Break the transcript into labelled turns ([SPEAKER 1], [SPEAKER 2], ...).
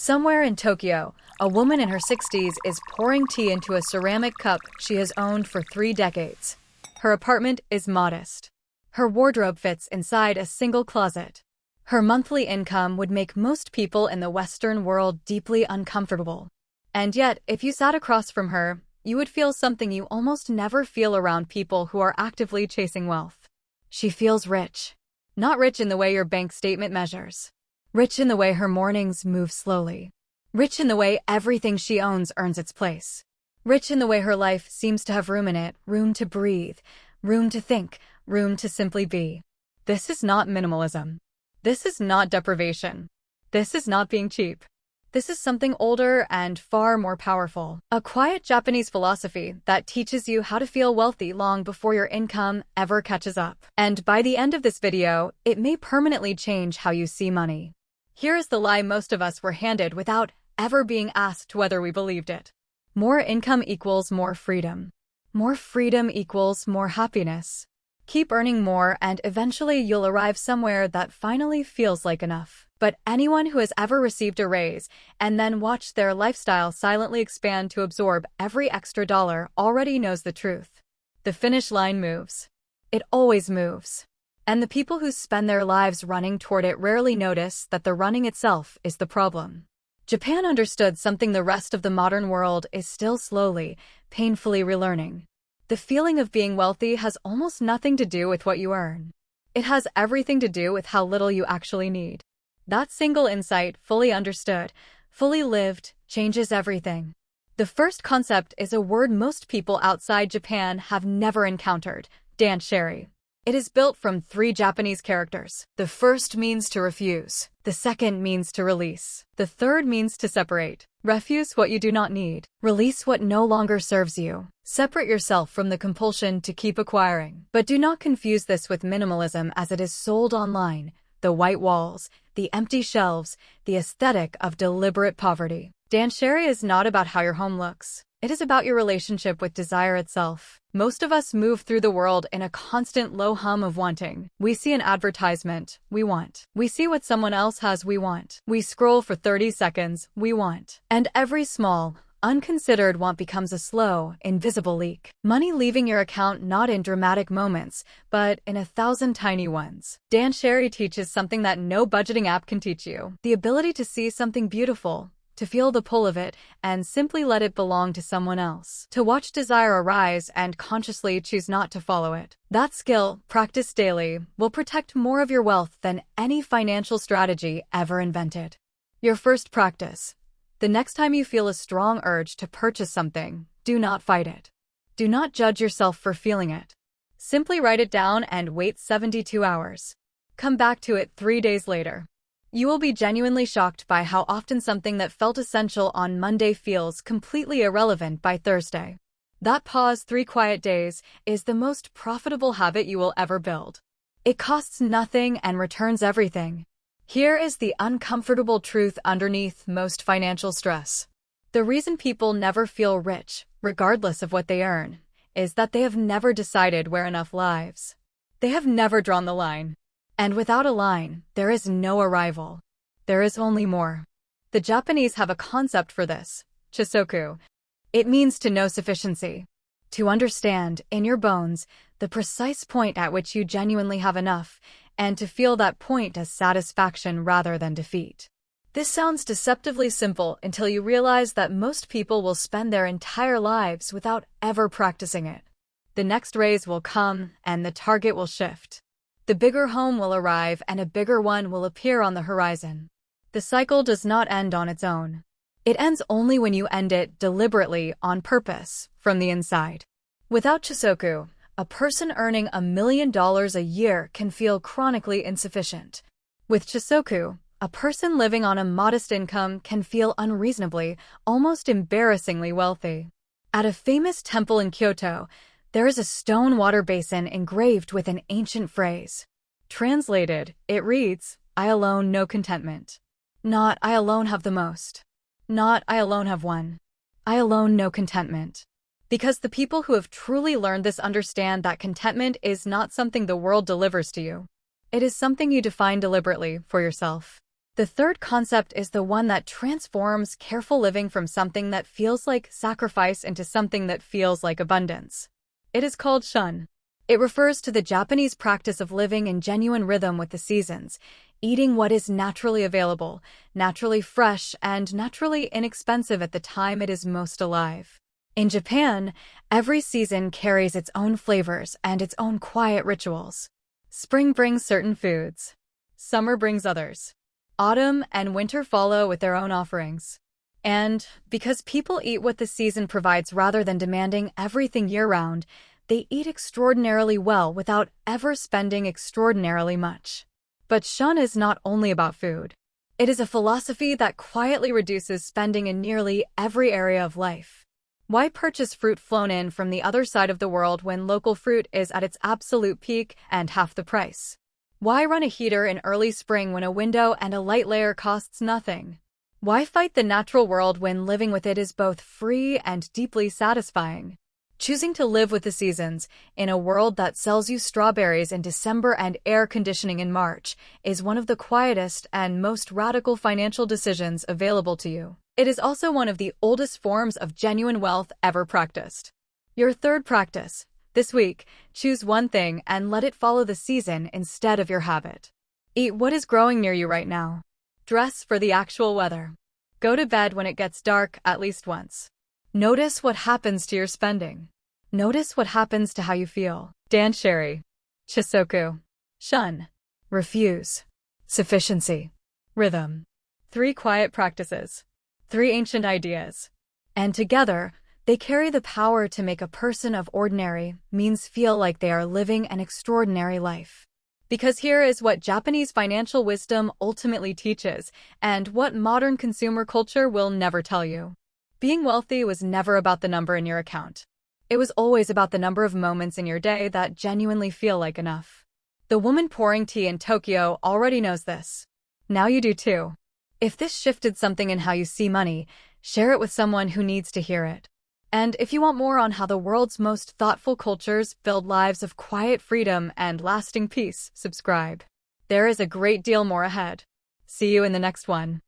[SPEAKER 1] Somewhere in Tokyo, a woman in her 60s is pouring tea into a ceramic cup she has owned for 3 decades. Her apartment is modest. Her wardrobe fits inside a single closet. Her monthly income would make most people in the Western world deeply uncomfortable. And yet, if you sat across from her, you would feel something you almost never feel around people who are actively chasing wealth. She feels rich. Not rich in the way your bank statement measures. Rich in the way her mornings move slowly. Rich in the way everything she owns earns its place. Rich in the way her life seems to have room in it, room to breathe, room to think, room to simply be. This is not minimalism. This is not deprivation. This is not being cheap. This is something older and far more powerful. A quiet Japanese philosophy that teaches you how to feel wealthy long before your income ever catches up. And by the end of this video, it may permanently change how you see money. Here is the lie most of us were handed without ever being asked whether we believed it. More income equals more freedom. More freedom equals more happiness. Keep earning more and eventually you'll arrive somewhere that finally feels like enough. But anyone who has ever received a raise and then watched their lifestyle silently expand to absorb every extra dollar already knows the truth. The finish line moves. It always moves. And the people who spend their lives running toward it rarely notice that the running itself is the problem. Japan understood something the rest of the modern world is still slowly, painfully relearning. The feeling of being wealthy has almost nothing to do with what you earn. It has everything to do with how little you actually need. That single insight, fully understood, fully lived, changes everything. The first concept is a word most people outside Japan have never encountered: Danshari. It is built from 3 Japanese characters. The first means to refuse. The second means to release. The third means to separate. Refuse what you do not need. Release what no longer serves you. Separate yourself from the compulsion to keep acquiring. But do not confuse this with minimalism as it is sold online. The white walls, the empty shelves, the aesthetic of deliberate poverty. Danshari is not about how your home looks. It is about your relationship with desire itself. Most of us move through the world in a constant low hum of wanting. We see an advertisement, we want. We see what someone else has, we want. We scroll for 30 seconds, we want. And every small, unconsidered want becomes a slow, invisible leak. Money leaving your account not in dramatic moments, but in 1,000 tiny ones. Danshari teaches something that no budgeting app can teach you. The ability to see something beautiful, to feel the pull of it, and simply let it belong to someone else. To watch desire arise and consciously choose not to follow it. That skill, practiced daily, will protect more of your wealth than any financial strategy ever invented. Your first practice. The next time you feel a strong urge to purchase something, do not fight it. Do not judge yourself for feeling it. Simply write it down and wait 72 hours. Come back to it 3 days later. You will be genuinely shocked by how often something that felt essential on Monday feels completely irrelevant by Thursday. That pause, 3 quiet days, is the most profitable habit you will ever build. It costs nothing and returns everything. Here is the uncomfortable truth underneath most financial stress. The reason people never feel rich, regardless of what they earn, is that they have never decided where enough lies. They have never drawn the line. And without a line, there is no arrival. There is only more. The Japanese have a concept for this: Chisoku. It means to know sufficiency. To understand, in your bones, the precise point at which you genuinely have enough, and to feel that point as satisfaction rather than defeat. This sounds deceptively simple until you realize that most people will spend their entire lives without ever practicing it. The next raise will come, and the target will shift. The bigger home will arrive and a bigger one will appear on the horizon. The cycle does not end on its own. It ends only when you end it deliberately, on purpose, from the inside. Without Chisoku, a person earning $1 million a year can feel chronically insufficient. With Chisoku, a person living on a modest income can feel unreasonably, almost embarrassingly wealthy. At a famous temple in Kyoto, there is a stone water basin engraved with an ancient phrase. Translated, it reads, "I alone know contentment." Not "I alone have the most." Not "I alone have one." I alone know contentment. Because the people who have truly learned this understand that contentment is not something the world delivers to you. It is something you define deliberately for yourself. The third concept is the one that transforms careful living from something that feels like sacrifice into something that feels like abundance. It is called Shun. It refers to the Japanese practice of living in genuine rhythm with the seasons, eating what is naturally available, naturally fresh, and naturally inexpensive at the time it is most alive. In Japan, every season carries its own flavors and its own quiet rituals. Spring brings certain foods. Summer brings others. Autumn and winter follow with their own offerings. And because people eat what the season provides rather than demanding everything year-round, they eat extraordinarily well without ever spending extraordinarily much. But Shun is not only about food. It is a philosophy that quietly reduces spending in nearly every area of life. Why purchase fruit flown in from the other side of the world when local fruit is at its absolute peak and half the price? Why run a heater in early spring when a window and a light layer costs nothing? Why fight the natural world when living with it is both free and deeply satisfying? Choosing to live with the seasons, in a world that sells you strawberries in December and air conditioning in March, is one of the quietest and most radical financial decisions available to you. It is also one of the oldest forms of genuine wealth ever practiced. Your third practice. This week, choose one thing and let it follow the season instead of your habit. Eat what is growing near you right now. Dress for the actual weather. Go to bed when it gets dark at least once. Notice what happens to your spending. Notice what happens to how you feel. Danshari. Chisoku. Shun. Refuse. Sufficiency. Rhythm. 3 quiet practices. 3 ancient ideas. And together, they carry the power to make a person of ordinary means feel like they are living an extraordinary life. Because here is what Japanese financial wisdom ultimately teaches, and what modern consumer culture will never tell you. Being wealthy was never about the number in your account. It was always about the number of moments in your day that genuinely feel like enough. The woman pouring tea in Tokyo already knows this. Now you do too. If this shifted something in how you see money, share it with someone who needs to hear it. And if you want more on how the world's most thoughtful cultures build lives of quiet freedom and lasting peace, subscribe. There is a great deal more ahead. See you in the next one.